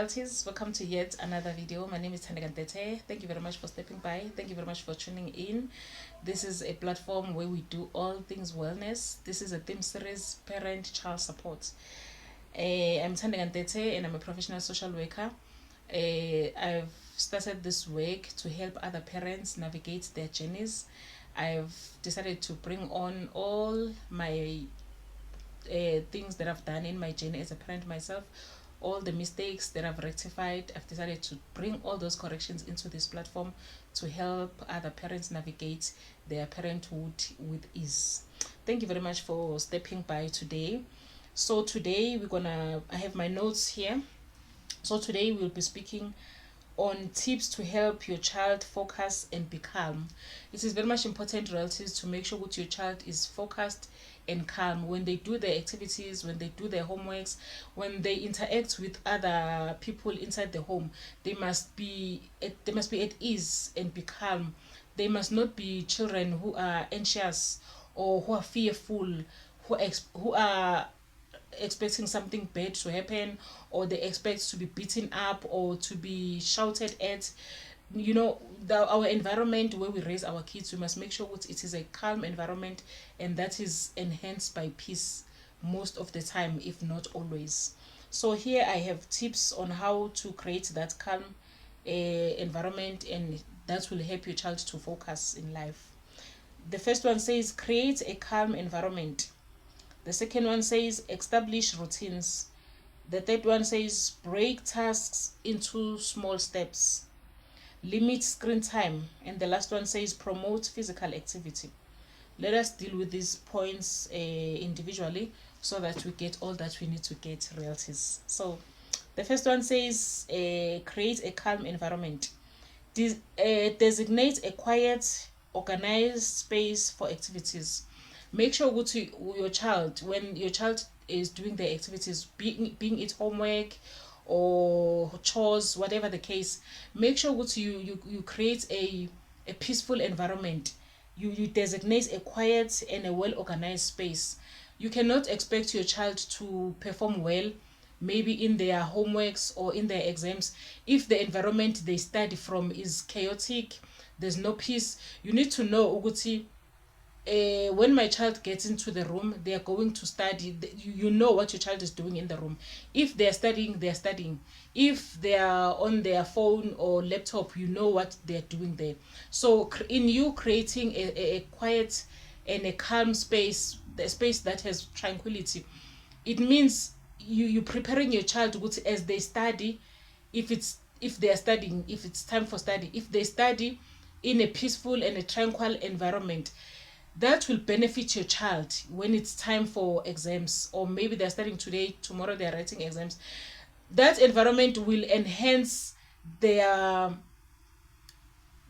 Realties, welcome to yet another video. My name is Thank you very much for stepping by. Thank you very much for tuning in. This is a platform where we do all things wellness. This is a theme series, parent-child support. I'm Thanegantete and I'm a professional social worker. I've started this work to help other parents navigate their journeys. I've decided to bring on all my things that I've done in my journey as a parent myself, all the mistakes that I've rectified. I've decided to bring all those corrections into this platform to help other parents navigate their parenthood with ease. Thank you very much for stepping by today. So today I have my notes here. So today we'll be speaking on tips to help your child focus and be calm. It is very much important, relatives, to make sure that your child is focused and calm when they do their activities, when they do their homeworks, when they interact with other people inside the home. They must be at ease and be calm. They must not be children who are anxious or who are fearful, who are expecting something bad to happen, or they expect to be beaten up or to be shouted at. Our environment where we raise our kids, we must make sure that it is a calm environment, and that is enhanced by peace most of the time, if not always. So here I have tips on how to create that calm environment, and that will help your child to focus in life. The first one says create a calm environment. The second one says establish routines. The third one says break tasks into small steps. Limit screen time. And the last one says promote physical activity. Let us deal with these points individually so that we get all that we need to get, realities. So the first one says create a calm environment. Designate a quiet, organized space for activities. Make sure your child, when your child is doing their activities, being it homework or chores, whatever the case, make sure you create a peaceful environment. You designate a quiet and a well organized space. You cannot expect your child to perform well, maybe in their homeworks or in their exams, if the environment they study from is chaotic. There's no peace. You need to know, Uguti, when my child gets into the room, they are going to study. You know what your child is doing in the room. If they are studying, they are studying. If they are on their phone or laptop, you know what they are doing there. So in you creating a quiet and a calm space, the space that has tranquility, it means you preparing your child as they study. If they are studying, if it's time for study, if they study in a peaceful and a tranquil environment, that will benefit your child when it's time for exams, or maybe they're studying today, tomorrow they're writing exams. That environment will enhance how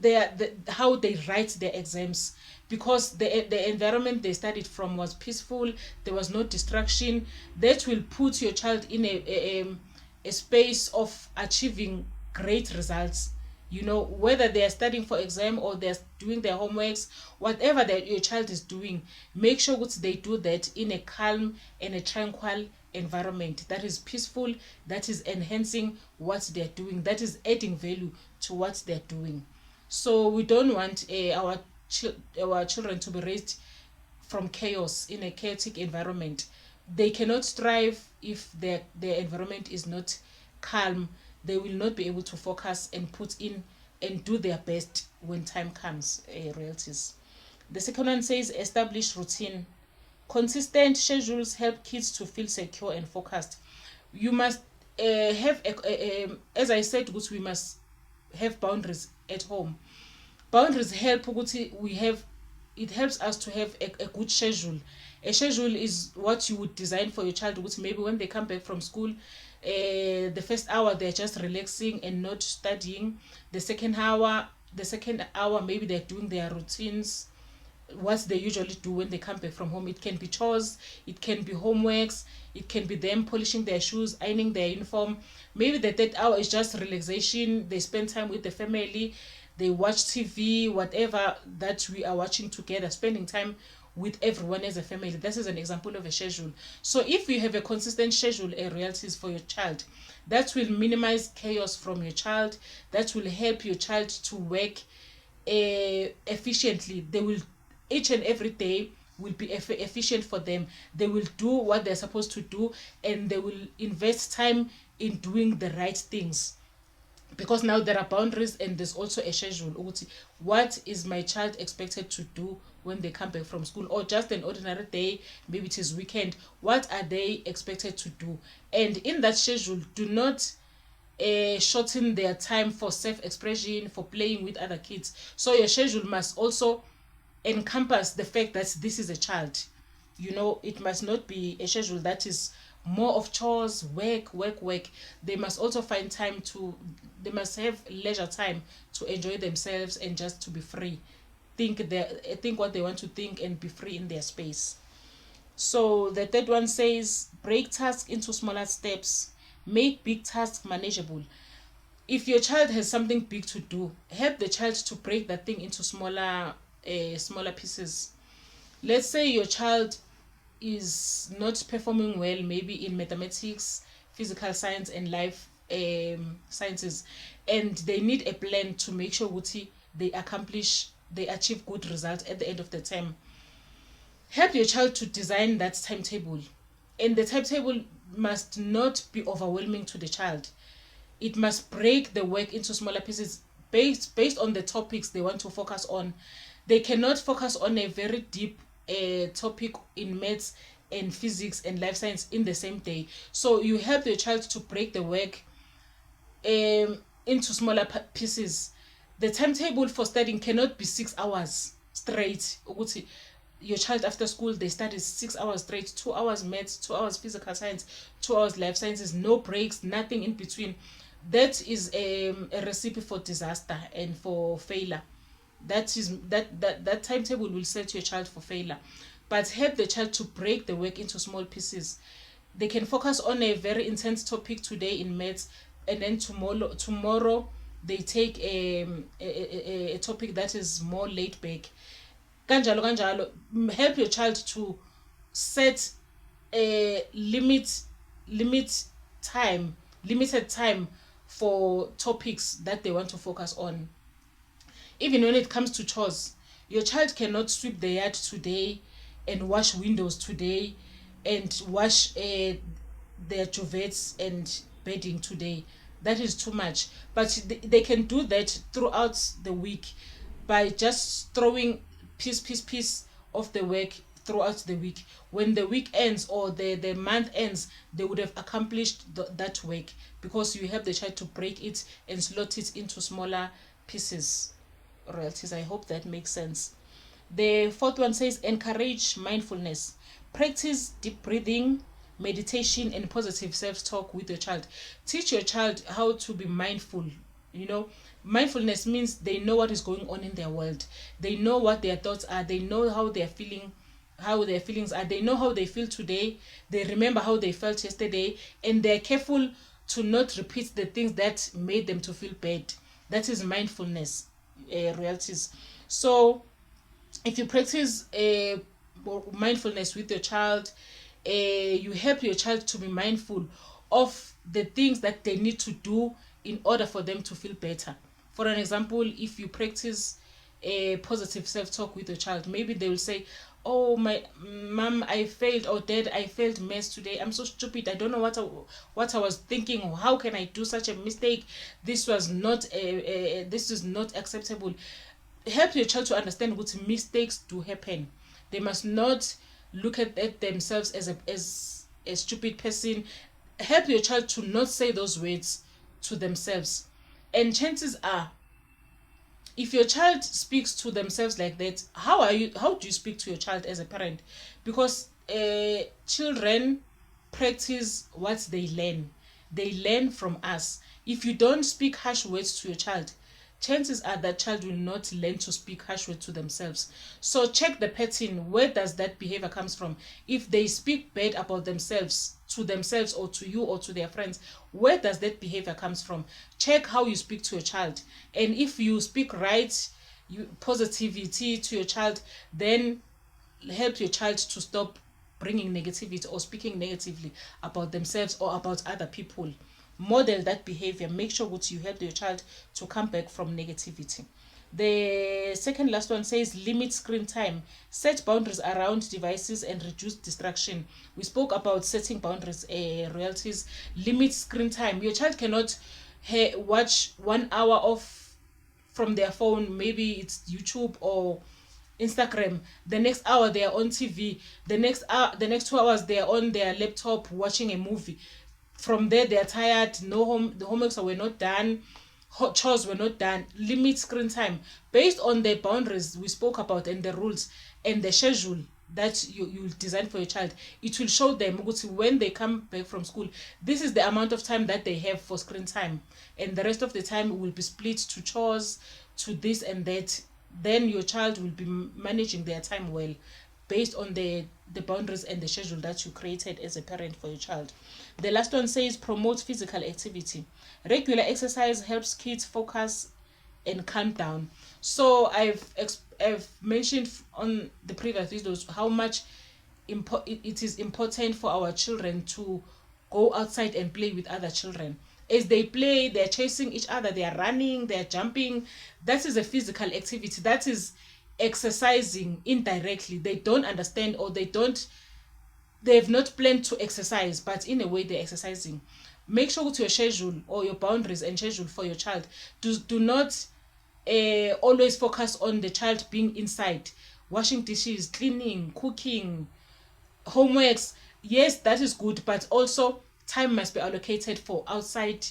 they write their exams, because the environment they studied from was peaceful. There was no distraction. That will put your child in a space of achieving great results. Whether they are studying for exam or they're doing their homeworks, whatever that your child is doing, make sure that they do that in a calm and a tranquil environment that is peaceful, that is enhancing what they're doing, that is adding value to what they're doing. So we don't want our children to be raised from chaos, in a chaotic environment. They cannot thrive if their environment is not calm. They will not be able to focus and put in and do their best when time comes, realities. The second one says establish routine. Consistent schedules help kids to feel secure and focused. You must have, as I said, we must have boundaries at home. Boundaries help, it helps us to have a good schedule. A schedule is what you would design for your child, which maybe when they come back from school, the first hour they're just relaxing and not studying. The second hour maybe they're doing their routines, what they usually do when they come back from home. It can be chores, it can be homeworks, it can be them polishing their shoes, ironing their uniform. Maybe the third hour is just relaxation. They spend time with the family, they watch TV, whatever that we are watching together, spending time with everyone as a family. This is an example of a schedule. So if you have a consistent schedule and realities for your child, that will minimize chaos from your child. That will help your child to work efficiently. They will, each and every day will be efficient for them. They will do what they're supposed to do, and they will invest time in doing the right things, because now there are boundaries and there's also a schedule. What is my child expected to do when they come back from school, or just an ordinary day, maybe it is weekend, what are they expected to do? And in that schedule, do not shorten their time for self-expression, for playing with other kids. So your schedule must also encompass the fact that this is a child. It must not be a schedule that is more of chores, work. They must also find time to, they must have leisure time to enjoy themselves and just to be free, think what they want to think and be free in their space. So the third one says, break tasks into smaller steps, make big tasks manageable. If your child has something big to do, help the child to break that thing into smaller pieces. Let's say your child is not performing well, maybe in mathematics, physical science, and life sciences, and they need a plan to make sure they achieve good results at the end of the term. Help your child to design that timetable, and the timetable must not be overwhelming to the child. It must break the work into smaller pieces based on the topics they want to focus on. They cannot focus on a very deep topic in maths and physics and life science in the same day. So you help your child to break the work into smaller pieces. The timetable for studying cannot be 6 hours straight. Your child after school, they study 6 hours straight, 2 hours maths, 2 hours physical science, 2 hours life sciences, no breaks, nothing in between. That is a recipe for disaster and for failure. That timetable will set your child for failure. But help the child to break the work into small pieces. They can focus on a very intense topic today in maths, and then tomorrow they take a topic that is more laid back. Kanjalo. Help your child to set a limited time for topics that they want to focus on. Even when it comes to chores, your child cannot sweep the yard today and wash windows today and wash their juvets and bedding today. That is too much. But they can do that throughout the week by just throwing piece of the work throughout the week. When the week ends or the month ends, they would have accomplished that work, because you help the child to break it and slot it into smaller pieces. Royalties, I hope that makes sense. The fourth one says, encourage mindfulness. Practice deep breathing, meditation, and positive self-talk with your child. Teach your child how to be mindful. Mindfulness means they know what is going on in their world. They know what their thoughts are. They know how they're feeling, how their feelings are. They know how they feel today. They remember how they felt yesterday, and they're careful to not repeat the things that made them to feel bad. That is mindfulness, realities. So if you practice mindfulness with your child, you help your child to be mindful of the things that they need to do in order for them to feel better. For an example, if you practice a positive self-talk with your child, maybe they will say, oh, my mom, I failed, or dad, I failed maths today. I'm so stupid. I don't know what I was thinking. How can I do such a mistake? This is not acceptable. Help your child to understand what mistakes do happen. They must not look at themselves as a stupid person. Help your child to not say those words to themselves. And chances are, if your child speaks to themselves like that, how do you speak to your child as a parent? Because children practice what they learn. They learn from us. If you don't speak harsh words to your child, chances are that child will not learn to speak harsh words to themselves. So check the pattern. Where does that behavior comes from? If they speak bad about themselves, to themselves or to you or to their friends, where does that behavior comes from? Check how you speak to your child. And if you speak right, positivity to your child, then help your child to stop bringing negativity or speaking negatively about themselves or about other people. Model that behavior. Make sure that you help your child to come back from negativity. The second last one says limit screen time. Set boundaries around devices and reduce distraction. We spoke about setting boundaries, royalties. Limit screen time. Your child cannot watch 1 hour of from their phone. Maybe it's YouTube or Instagram. The next hour they are on TV. The next 2 hours they are on their laptop watching a movie. From there they are tired. No home. The homeworks were not done. Hot chores were not done. Limit screen time based on the boundaries we spoke about and the rules and the schedule that you design for your child. It will show them when they come back from school, this is the amount of time that they have for screen time, and the rest of the time will be split to chores, to this and that. Then your child will be managing their time well based on the boundaries and the schedule that you created as a parent for your child. The last one says promote physical activity. Regular exercise helps kids focus and calm down. So I've mentioned on the previous videos how much it is important for our children to go outside and play with other children. As they play, they're chasing each other, they are running, they're jumping. That is a physical activity. That is exercising indirectly. They don't understand, or they've not planned to exercise, but in a way they're exercising. Make sure to your schedule or your boundaries and schedule for your child. Do not always focus on the child being inside, washing dishes, cleaning, cooking, homeworks. Yes, that is good, but also time must be allocated for outside,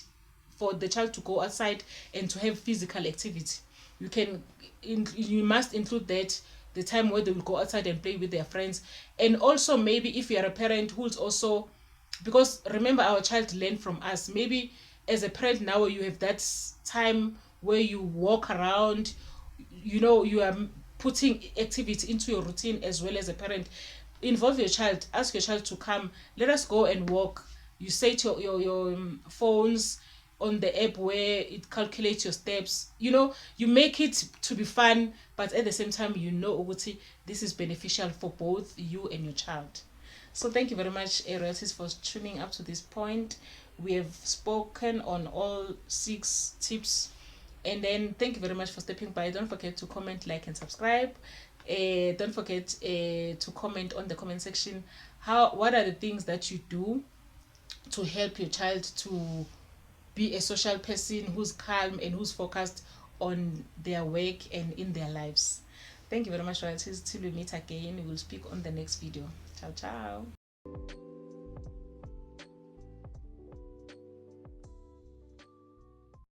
for the child to go outside and to have physical activity. You must include that, the time where they will go outside and play with their friends. And also maybe if you are a parent who's also, because remember our child learn from us, maybe as a parent now you have that time where you walk around, you are putting activity into your routine as well. As a parent, involve your child, ask your child to come, let us go and walk. You set your phones on the app where it calculates your steps. You make it to be fun, but at the same time this is beneficial for both you and your child. So thank you very much, Royalties, for tuning up to this point. We have spoken on all 6 tips, and then thank you very much for stepping by. Don't forget to comment, like, and subscribe. Don't forget to comment on the comment section what are the things that you do to help your child to be a social person who's calm and who's focused on their work and in their lives. Thank you very much, Royalties. Till we meet again, we will speak on the next video. Ciao, ciao.